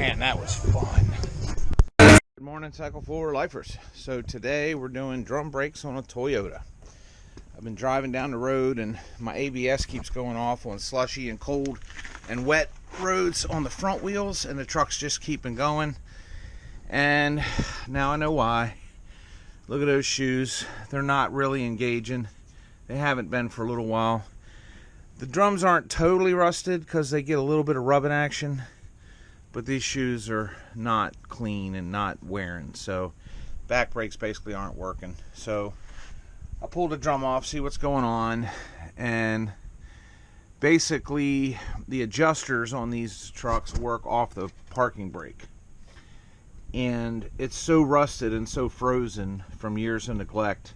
Man, that was fun. Good morning, Cycle 4 lifers. So today we're doing drum brakes on a Toyota. I've been driving down the road and my ABS keeps going off on slushy and cold and wet roads on the front wheels, and the truck's just keeping going. And now I know why. Look at those shoes. They're not really engaging. They haven't been for a little while. The drums aren't totally rusted because they get a little bit of rubbing action, but these shoes are not clean and not wearing, so back brakes basically aren't working. So I pulled the drum off, see what's going on, and basically the adjusters on these trucks work off the parking brake, and it's so rusted and so frozen from years of neglect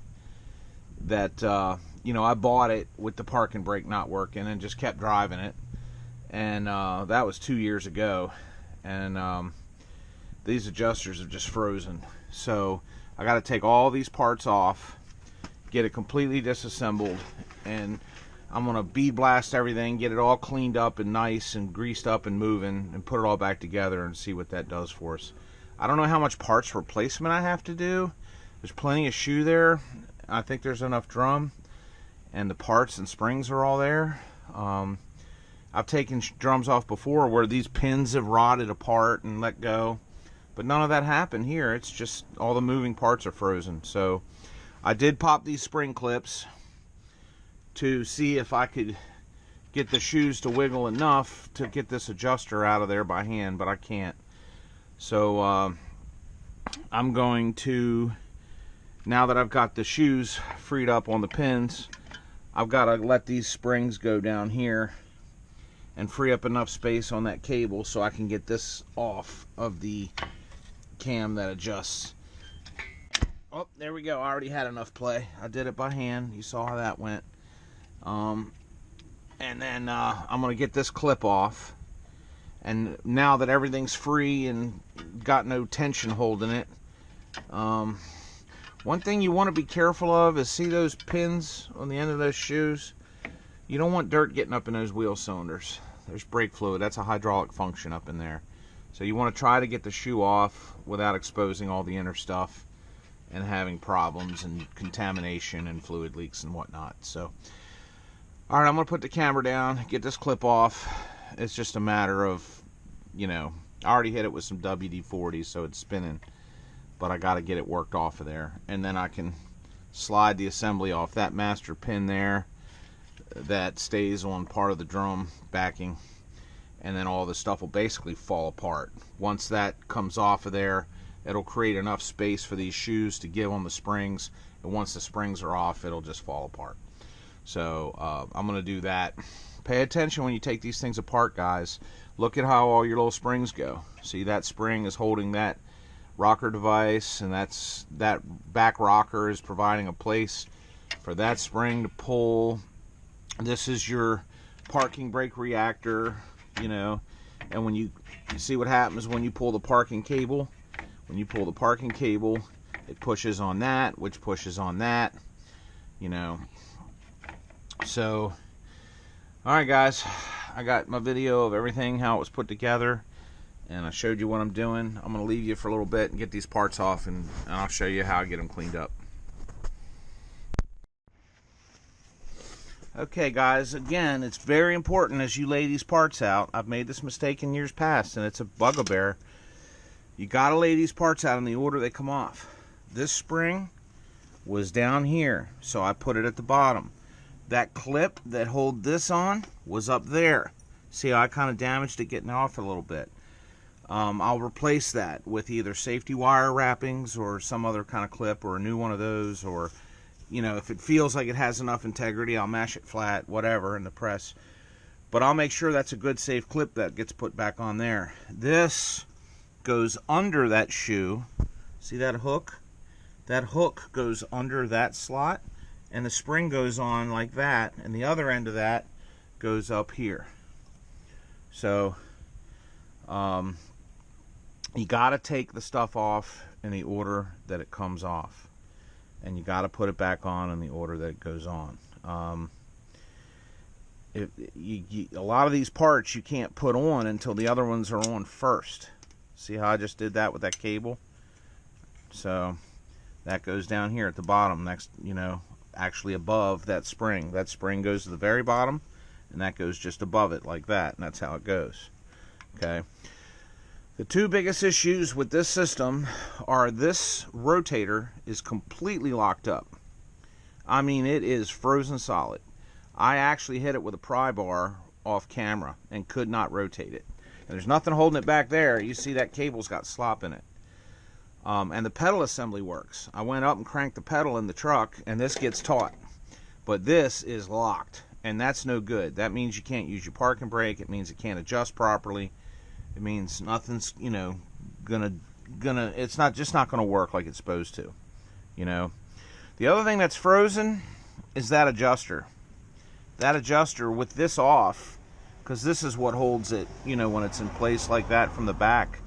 that I bought it with the parking brake not working and just kept driving it, and that was 2 years ago. And these adjusters are just frozen, so I got to take all these parts off, get it completely disassembled, and I'm gonna bead blast everything, get it all cleaned up and nice and greased up and moving, and put it all back together and see what that does for us. I don't know how much parts replacement I have to do. There's plenty of shoe there. I think there's enough drum, and the parts and springs are all there. I've taken drums off before where these pins have rotted apart and let go, but none of that happened here. It's just all the moving parts are frozen. So I did pop these spring clips to see if I could get the shoes to wiggle enough to get this adjuster out of there by hand, but I can't. So I'm going to, now that I've got the shoes freed up on the pins, I've got to let these springs go down here and free up enough space on that cable so I can get this off of the cam that adjusts. Oh, there we go. I already had enough play. I did it by hand. You saw how that went. And then I'm going to get this clip off. And now that everything's free and got no tension holding it, one thing you want to be careful of is, see those pins on the end of those shoes? You don't want dirt getting up in those wheel cylinders. There's brake fluid. That's a hydraulic function up in there. So you want to try to get the shoe off without exposing all the inner stuff and having problems and contamination and fluid leaks and whatnot. So, all right, I'm going to put the camera down, get this clip off. It's just a matter of, I already hit it with some WD-40, so it's spinning. But I got to get it worked off of there. And then I can slide the assembly off. That master pin there, that stays on part of the drum backing, and then all the stuff will basically fall apart. Once that comes off of there, it'll create enough space for these shoes to give on the springs, and once the springs are off, it'll just fall apart. So I'm going to do that. Pay attention when you take these things apart, guys. Look at how all your little springs go. See, that spring is holding that rocker device, and that back rocker is providing a place for that spring to pull. This is your parking brake reactor, and when you see what happens when you pull the parking cable. When you pull the parking cable, it pushes on that, which pushes on that, So, alright guys, I got my video of everything, how it was put together, and I showed you what I'm doing. I'm going to leave you for a little bit and get these parts off, and I'll show you how I get them cleaned up. Okay guys, again, it's very important as you lay these parts out. I've made this mistake in years past, and it's a bugaboo. You gotta lay these parts out in the order they come off. This spring was down here, so I put it at the bottom. That clip that hold this on was up there. See how I kind of damaged it getting off a little bit. I'll replace that with either safety wire wrappings or some other kind of clip, or a new one of those, or if it feels like it has enough integrity, I'll mash it flat, whatever, in the press. But I'll make sure that's a good safe clip that gets put back on there. This goes under that shoe. See that hook? That hook goes under that slot, and the spring goes on like that, and the other end of that goes up here. So you got to take the stuff off in the order that it comes off, and you got to put it back on in the order that it goes on. A lot of these parts you can't put on until the other ones are on first. See how I just did that with that cable? So that goes down here at the bottom, next, actually above that spring. That spring goes to the very bottom, and that goes just above it like that, and that's how it goes. Okay. The two biggest issues with this system are this rotator is completely locked up. I mean, it is frozen solid. I actually hit it with a pry bar off camera and could not rotate it. And there's nothing holding it back there. You see that cable's got slop in it. And the pedal assembly works. I went up and cranked the pedal in the truck, and this gets taut. But this is locked, and that's no good. That means you can't use your parking brake. It means it can't adjust properly. It means nothing's, it's not gonna work like it's supposed to. The other thing that's frozen is that adjuster. That adjuster with this off, because this is what holds it, when it's in place like that from the back.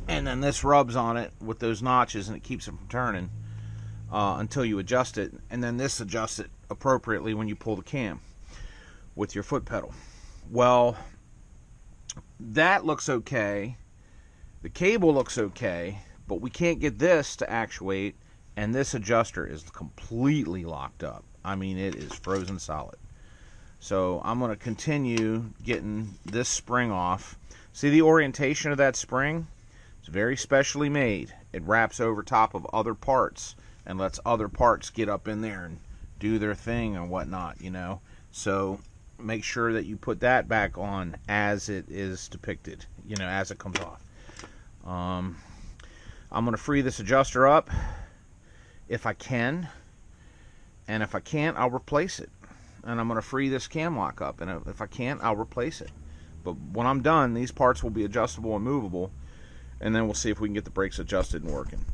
And then this rubs on it with those notches, and it keeps it from turning until you adjust it. And then this adjusts it appropriately when you pull the cam with your foot pedal. Well, that looks okay. The cable looks okay, but we can't get this to actuate, and this adjuster is completely locked up. I mean, it is frozen solid. So I'm going to continue getting this spring off. See the orientation of that spring? It's very specially made. It wraps over top of other parts and lets other parts get up in there and do their thing and whatnot, So make sure that you put that back on as it is depicted, as it comes off. I'm going to free this adjuster up if I can. And if I can't, I'll replace it. And I'm going to free this cam lock up. And if I can't, I'll replace it. But when I'm done, these parts will be adjustable and movable. And then we'll see if we can get the brakes adjusted and working.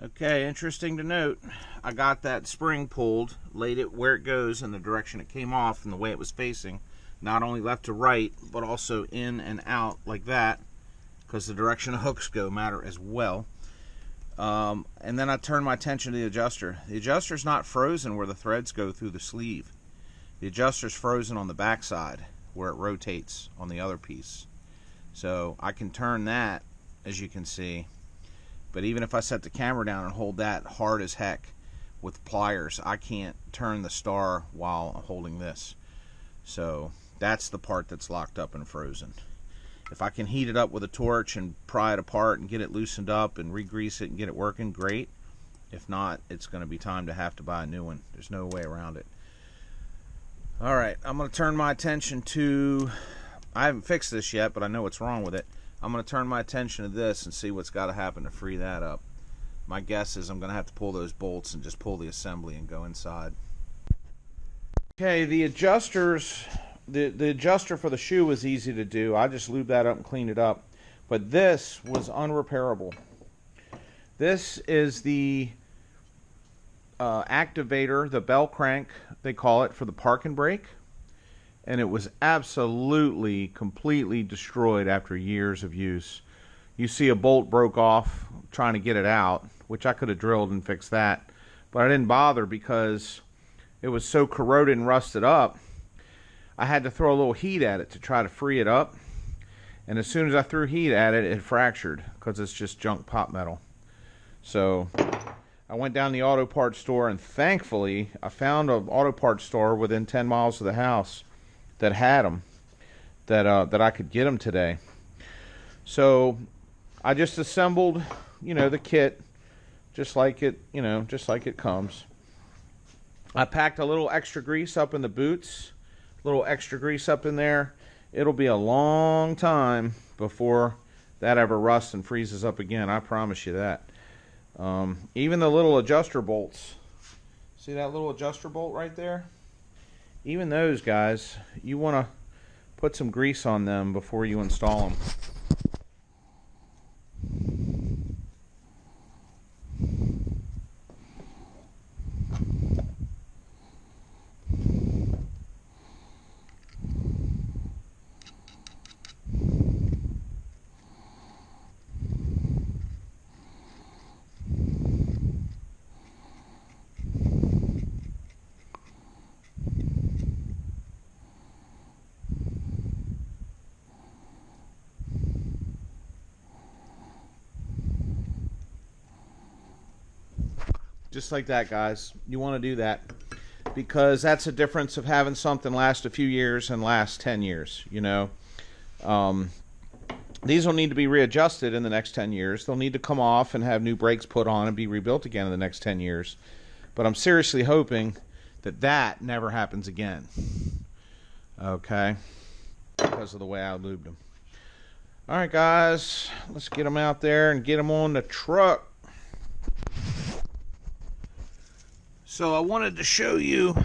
Okay, interesting to note, I got that spring pulled, laid it where it goes in the direction it came off and the way it was facing. Not only left to right, but also in and out like that, because the direction the hooks go matter as well. And then I turn my attention to the adjuster. The adjuster's not frozen where the threads go through the sleeve. The adjuster's frozen on the back side where it rotates on the other piece. So I can turn that, as you can see. But even if I set the camera down and hold that hard as heck with pliers, I can't turn the star while I'm holding this. So that's the part that's locked up and frozen. If I can heat it up with a torch and pry it apart and get it loosened up and re-grease it and get it working, great. If not, it's going to be time to have to buy a new one. There's no way around it. Alright, I'm going to turn my attention to... I haven't fixed this yet, but I know what's wrong with it. I'm going to turn my attention to this and see what's got to happen to free that up. My guess is I'm going to have to pull those bolts and just pull the assembly and go inside. Okay, the adjusters... The adjuster for the shoe was easy to do. I just lubed that up and cleaned it up. But this was unrepairable. This is the activator, the bell crank, they call it, for the parking brake. And it was absolutely, completely destroyed after years of use. You see a bolt broke off trying to get it out, which I could have drilled and fixed that. But I didn't bother because it was so corroded and rusted up. I had to throw a little heat at it to try to free it up. And as soon as I threw heat at it, it fractured because it's just junk pot metal. So I went down to the auto parts store, and thankfully I found an auto parts store within 10 miles of the house that had them, that I could get them today. So I just assembled, the kit just like it, just like it comes. I packed a little extra grease up in the boots. Little extra grease up in there. It'll be a long time before that ever rusts and freezes up again. I promise you that. Even the little adjuster bolts. See that little adjuster bolt right there? Even those, guys, you want to put some grease on them before you install them. Just like that, guys. You want to do that because that's the difference of having something last a few years and last 10 years, you know. These will need to be readjusted in the next 10 years. They'll need to come off and have new brakes put on and be rebuilt again in the next 10 years. But I'm seriously hoping that that never happens again. Okay? Because of the way I lubed them. All right, guys. Let's get them out there and get them on the truck. So I wanted to show you,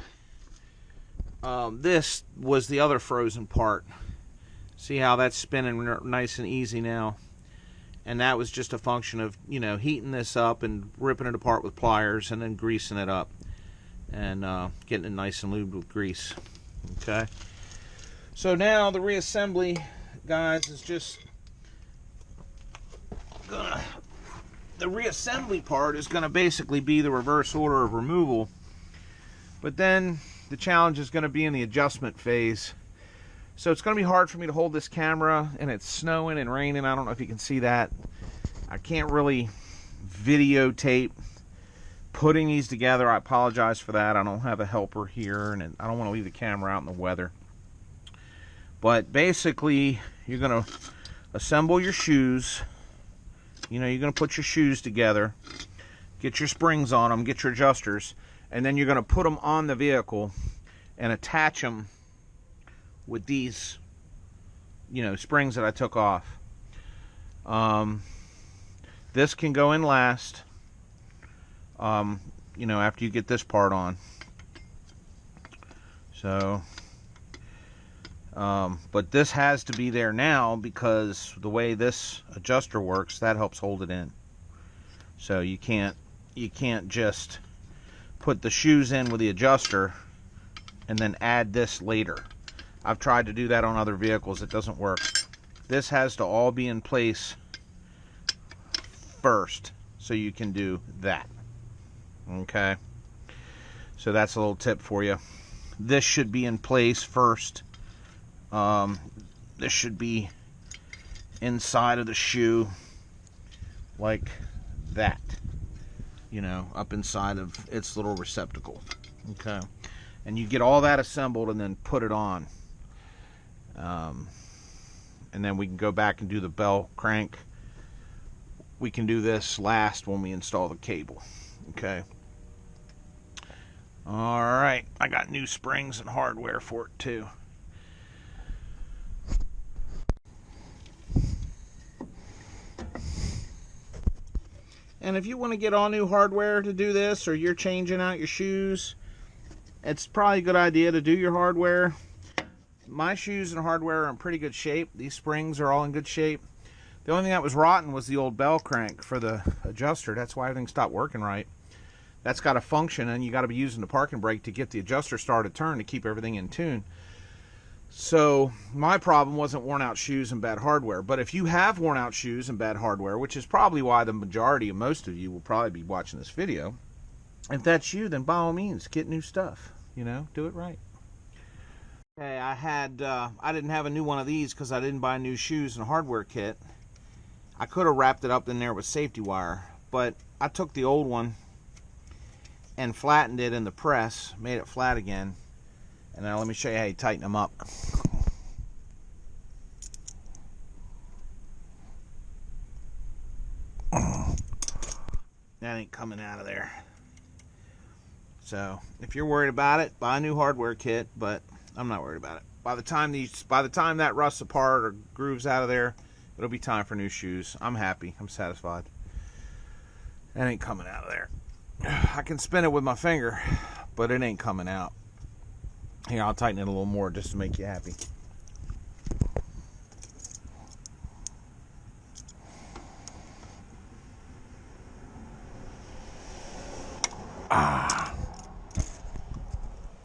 this was the other frozen part. See how that's spinning nice and easy now. And that was just a function of, you know, heating this up and ripping it apart with pliers and then greasing it up. And getting it nice and lubed with grease. Okay. So now the reassembly, guys, is just gonna... The reassembly part is going to basically be the reverse order of removal. But then the challenge is going to be in the adjustment phase. So it's going to be hard for me to hold this camera, and it's snowing and raining. I don't know if you can see that. I can't really videotape putting these together. I apologize for that. I don't have a helper here, and I don't want to leave the camera out in the weather. But basically, you're going to assemble your shoes. You know, you're going to put your shoes together, get your springs on them, get your adjusters, and then you're going to put them on the vehicle and attach them with these, you know, springs that I took off. This can go in last, you know, after you get this part on. So, but this has to be there now because the way this adjuster works, that helps hold it in. So you can't just put the shoes in with the adjuster and then add this later. I've tried to do that on other vehicles. It doesn't work. This has to all be in place first so you can do that. Okay? So that's a little tip for you. This should be in place first. This should be inside of the shoe like that, you know, up inside of its little receptacle. Okay, and you get all that assembled and then put it on, and then we can go back and do the bell crank. We can do this last when we install the cable. Okay. All right, I got new springs and hardware for it too. And if you want to get all new hardware to do this, or you're changing out your shoes, it's probably a good idea to do your hardware. My shoes and hardware are in pretty good shape. These springs are all in good shape. The only thing that was rotten was the old bell crank for the adjuster. That's why everything stopped working right. That's got to function, and you got to be using the parking brake to get the adjuster started to turn to keep everything in tune. So my problem wasn't worn out shoes and bad hardware. But if you have worn out shoes and bad hardware, which is probably why the majority of most of you will probably be watching this video, if that's you, then by all means, get new stuff. You know, do it right. Okay, I didn't have a new one of these because I didn't buy new shoes and hardware kit. I could have wrapped it up in there with safety wire, but I took the old one and flattened it in the press, made it flat again. And now let me show you how you tighten them up. That ain't coming out of there. So if you're worried about it, buy a new hardware kit, but I'm not worried about it. By the time that rusts apart or grooves out of there, it'll be time for new shoes. I'm happy. I'm satisfied. That ain't coming out of there. I can spin it with my finger, but it ain't coming out. Here, I'll tighten it a little more just to make you happy.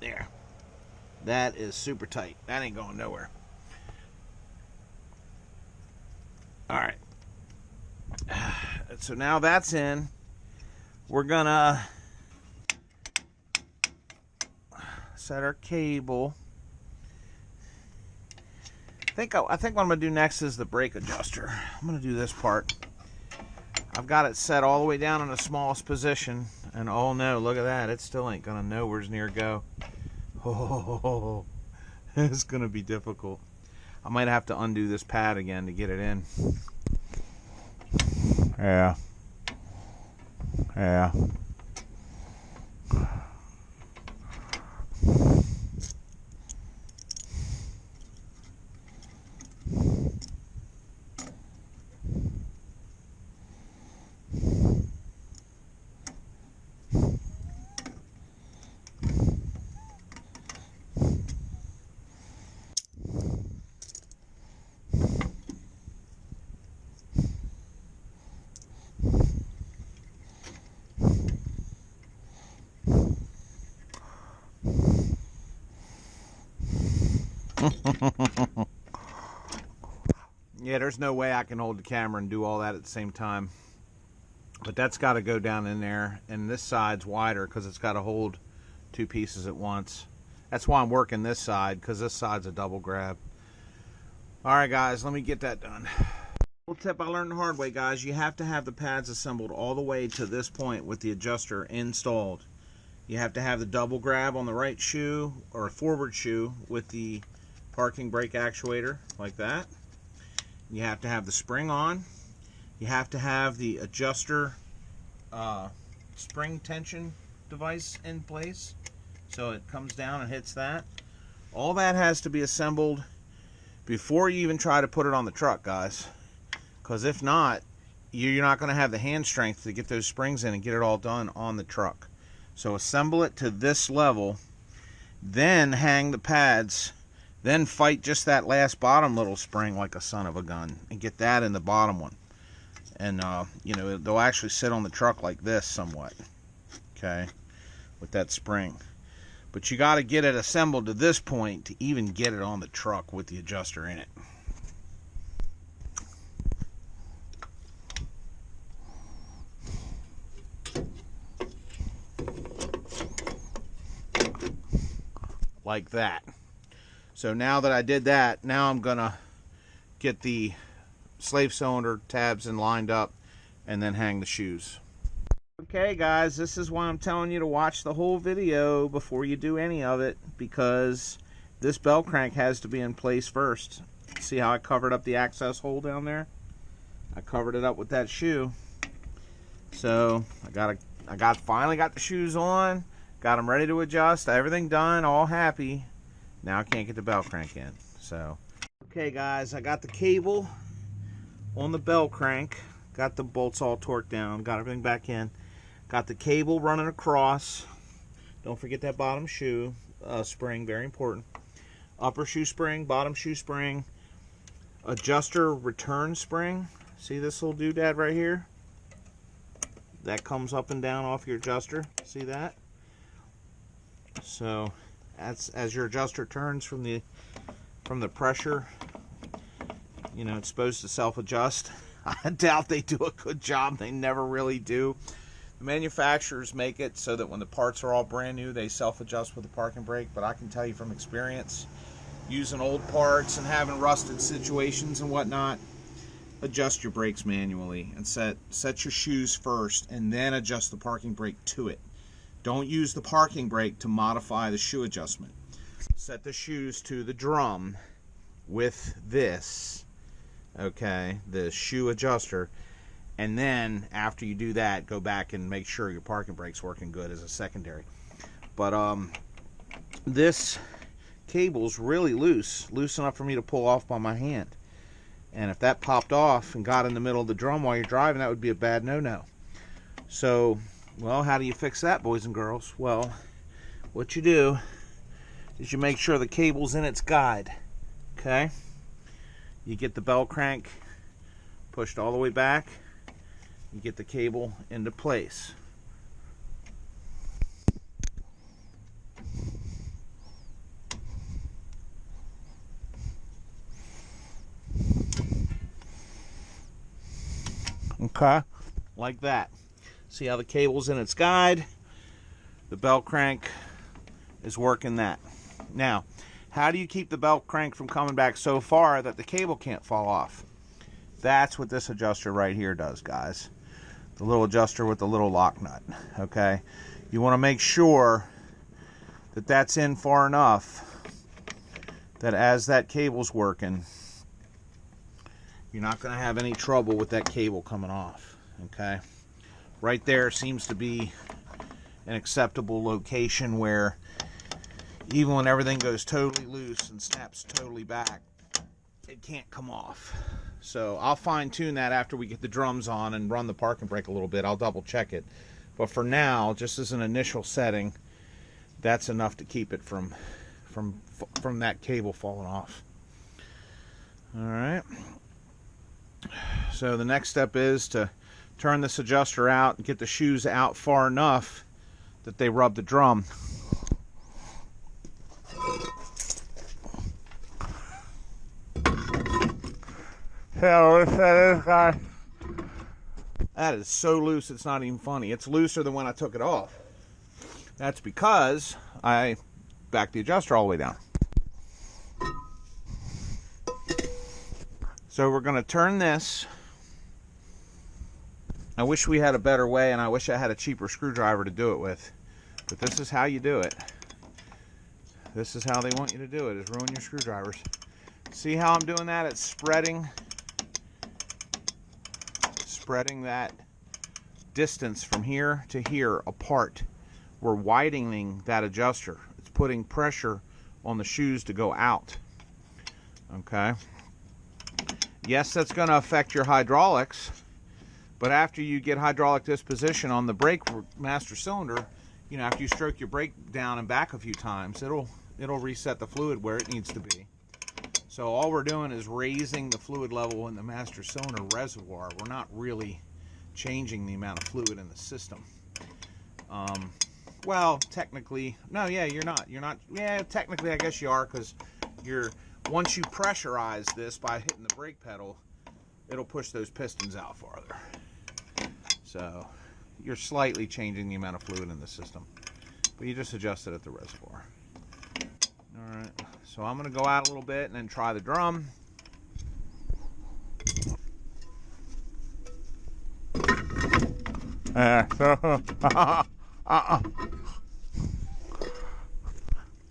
There. That is super tight. That ain't going nowhere. Alright. So now that's in. We're gonna set our cable. I think what I'm gonna do next is the brake adjuster. I'm gonna do this part. I've got it set all the way down in the smallest position. And oh no, look at that. It still ain't gonna nowhere's near go. Oh, it's gonna be difficult. I might have to undo this pad again to get it in. Yeah. Yeah. Yeah, there's no way I can hold the camera and do all that at the same time. But that's got to go down in there. And this side's wider because it's got to hold two pieces at once. That's why I'm working this side, because this side's a double grab. Alright guys, let me get that done. Little tip I learned the hard way, guys. You have to have the pads assembled all the way to this point with the adjuster installed. You have to have the double grab on the right shoe, or forward shoe, with the parking brake actuator, like that. You have to have the spring on. You have to have the adjuster spring tension device in place, so it comes down and hits that. All that has to be assembled before you even try to put it on the truck, guys. Because if not, you're not going to have the hand strength to get those springs in and get it all done on the truck. So assemble it to this level, then hang the pads, then fight just that last bottom little spring like a son of a gun and get that in the bottom one. And you know, they'll actually sit on the truck like this somewhat, okay, with that spring. But you got to get it assembled to this point to even get it on the truck with the adjuster in it. Like that. So now that I did that, now I'm gonna get the slave cylinder tabs and lined up and then hang the shoes. Okay guys, this is why I'm telling you to watch the whole video before you do any of it, because this bell crank has to be in place first. See how I covered up the access hole down there? I covered it up with that shoe. So I finally got the shoes on, got them ready to adjust, everything done, all happy. Now I can't get the bell crank in. So okay guys, I got the cable on the bell crank, got the bolts all torqued down, got everything back in, got the cable running across. Don't forget that bottom shoe spring, very important. Upper shoe spring, bottom shoe spring, adjuster return spring. See this little doodad right here? That comes up and down off your adjuster. See that? So as your adjuster turns from the pressure, you know, it's supposed to self-adjust. I doubt they do a good job. They never really do. The manufacturers make it so that when the parts are all brand new, they self-adjust with the parking brake. But I can tell you from experience, using old parts and having rusted situations and whatnot, adjust your brakes manually and set your shoes first and then adjust the parking brake to it. Don't use the parking brake to modify the shoe adjustment. Set the shoes to the drum with this, okay, the shoe adjuster, and then after you do that, go back and make sure your parking brake's working good as a secondary. But this cable's really loose enough for me to pull off by my hand. And if that popped off and got in the middle of the drum while you're driving, that would be a bad no-no. So, well, how do you fix that, boys and girls? Well, what you do is you make sure the cable's in its guide, okay? You get the bell crank pushed all the way back, you get the cable into place. Okay, like that. See how the cable's in its guide? The bell crank is working that. Now, how do you keep the bell crank from coming back so far that the cable can't fall off? That's what this adjuster right here does, guys. the little adjuster with the little lock nut. Okay, you want to make sure that that's in far enough that as that cable's working, you're not going to have any trouble with that cable coming off. Okay, right there seems to be an acceptable location where even when everything goes totally loose and snaps totally back, it can't come off. So I'll fine tune that after we get the drums on and run the parking brake a little bit. I'll double check it. But for now, just as an initial setting, that's enough to keep it from that cable falling off. All right. So the next step is to turn this adjuster out and get the shoes out far enough that they rub the drum. How loose that is, guys. That is so loose it's not even funny. It's looser than when I took it off. That's because I backed the adjuster all the way down. So we're going to turn this. I wish we had a better way, and I wish I had a cheaper screwdriver to do it with. But this is how you do it. This is how they want you to do it, is ruin your screwdrivers. See how I'm doing that? It's spreading that distance from here to here apart. We're widening that adjuster. It's putting pressure on the shoes to go out. Okay. Yes, that's going to affect your hydraulics, but after you get hydraulic disposition on the brake master cylinder, you know, after you stroke your brake down and back a few times, it'll reset the fluid where it needs to be. So all we're doing is raising the fluid level in the master cylinder reservoir. We're not really changing the amount of fluid in the system. Well, technically, no, yeah, you're not. Yeah, technically, I guess you are, because once you pressurize this by hitting the brake pedal, it'll push those pistons out farther. So you're slightly changing the amount of fluid in the system, but you just adjust it at the reservoir. All right, so I'm going to go out a little bit and then try the drum.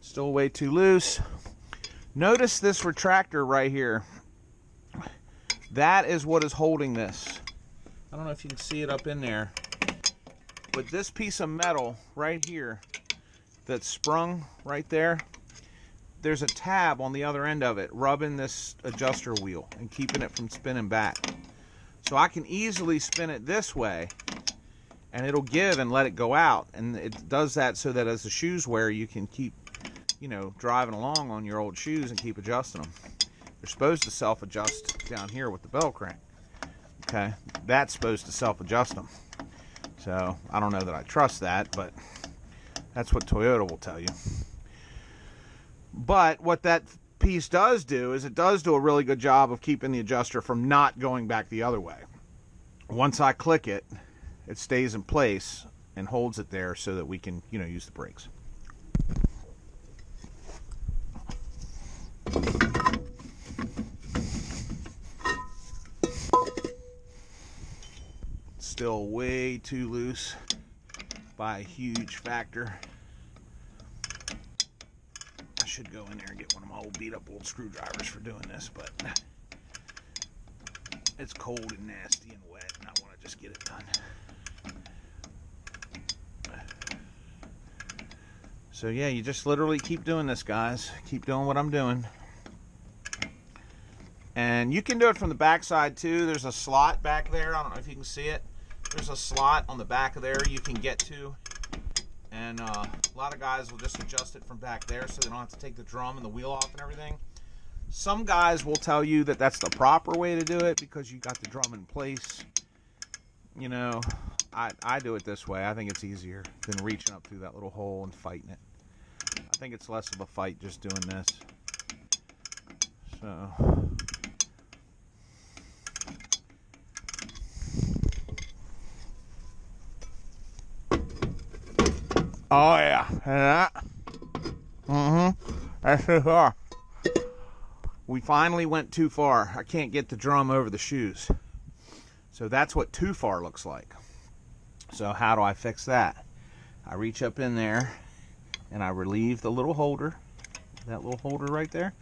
Still way too loose. Notice this retractor right here. That is what is holding this. I don't know if you can see it up in there, but this piece of metal right here that's sprung right there, there's a tab on the other end of it rubbing this adjuster wheel and keeping it from spinning back. So I can easily spin it this way and it'll give and let it go out, and it does that so that as the shoes wear, you can keep, you know, driving along on your old shoes and keep adjusting them. They're supposed to self-adjust down here with the bell crank. Okay, that's supposed to self-adjust them. So I don't know that I trust that, but that's what Toyota will tell you. But what that piece does do is it does do a really good job of keeping the adjuster from not going back the other way. Once I click it, it stays in place and holds it there so that we can, you know, use the brakes. Still way too loose by a huge factor. I should go in there and get one of my beat up old screwdrivers for doing this, but it's cold and nasty and wet and I want to just get it done. So yeah, you just literally keep doing this, guys. Keep doing what I'm doing. And you can do it from the back side too. There's a slot back there. I don't know if you can see it. There's a slot on the back of there you can get to. And a lot of guys will just adjust it from back there so they don't have to take the drum and the wheel off and everything. Some guys will tell you that that's the proper way to do it because you got the drum in place. You know, I do it this way. I think it's easier than reaching up through that little hole and fighting it. I think it's less of a fight just doing this. So oh yeah, that's too far. We finally went too far. I can't get the drum over the shoes. So that's what too far looks like. So how do I fix that? I reach up in there and I relieve the little holder, that little holder right there.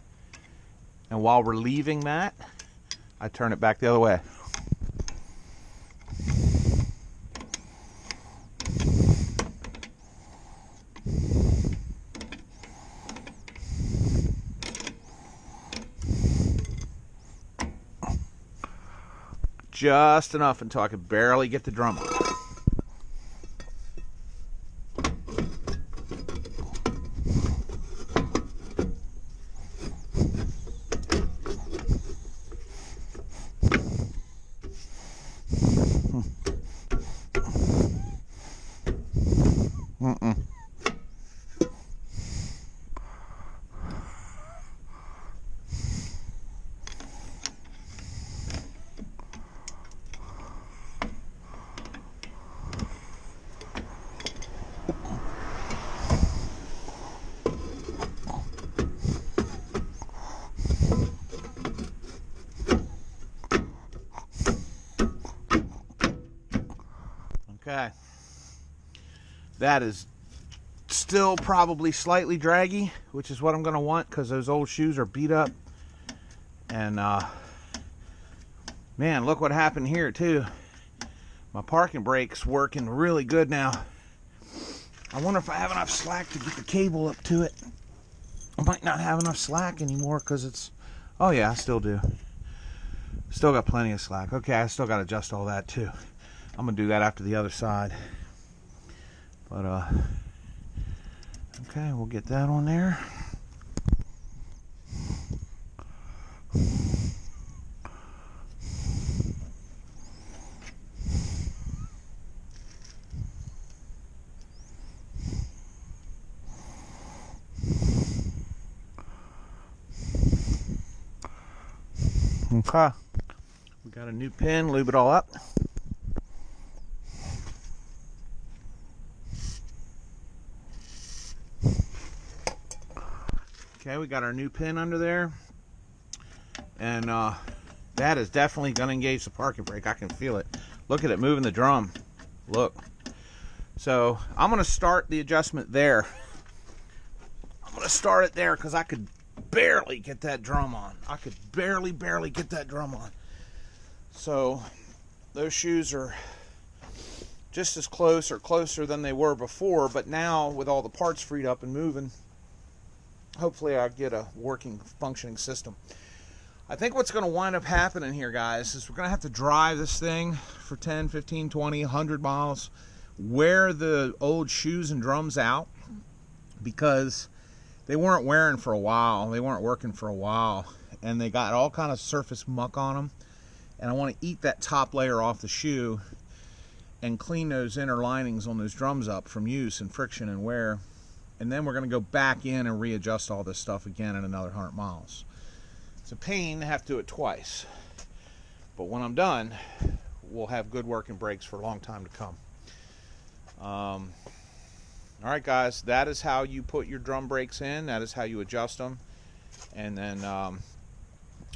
And while relieving that, I turn it back the other way. Just enough until I could barely get the drum up. Okay, that is still probably slightly draggy, which is what I'm going to want because those old shoes are beat up. And man, look what happened here too. My parking brake's working really good now. I wonder if I have enough slack to get the cable up to it. I might not have enough slack anymore because it's, oh yeah, I still do. Still got plenty of slack. Okay, I still got to adjust all that too. I'm gonna do that after the other side. But okay, we'll get that on there. Okay, we got a new pin, lube it all up. Okay, we got our new pin under there, and that is definitely going to engage the parking brake. I can feel it. Look at it moving the drum. Look. So I'm going to start the adjustment there. I'm going to start it there because I could barely get that drum on. I could barely get that drum on. So those shoes are just as close or closer than they were before, but now with all the parts freed up and moving, hopefully I get a working, functioning system. I think what's going to wind up happening here, guys, is we're going to have to drive this thing for 10, 15, 20, 100 miles, wear the old shoes and drums out because they weren't wearing for a while. They weren't working for a while, and they got all kind of surface muck on them. And I want to eat that top layer off the shoe and clean those inner linings on those drums up from use and friction and wear. And then we're going to go back in and readjust all this stuff again in another 100 miles. It's a pain to have to do it twice. But when I'm done, we'll have good working brakes for a long time to come. All right, guys, that is how you put your drum brakes in. That is how you adjust them. And then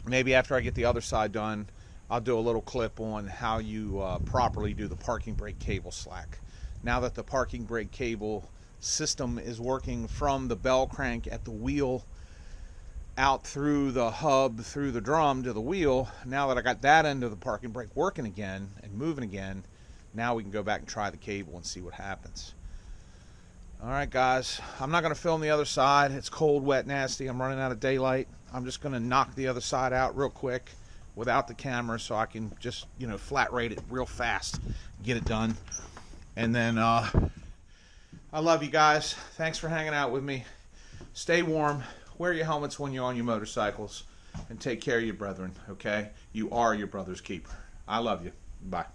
maybe after I get the other side done, I'll do a little clip on how you properly do the parking brake cable slack. Now that the parking brake cable system is working from the bell crank at the wheel out through the hub, through the drum to the wheel, now that I got that end of the parking brake working again and moving again, now we can go back and try the cable and see what happens. Alright guys, I'm not going to film the other side. It's cold, wet, nasty. I'm running out of daylight. I'm just going to knock the other side out real quick without the camera so I can just, you know, flat rate it real fast, get it done. And then I love you guys. Thanks for hanging out with me. Stay warm. Wear your helmets when you're on your motorcycles. And take care of your brethren, okay? You are your brother's keeper. I love you. Bye.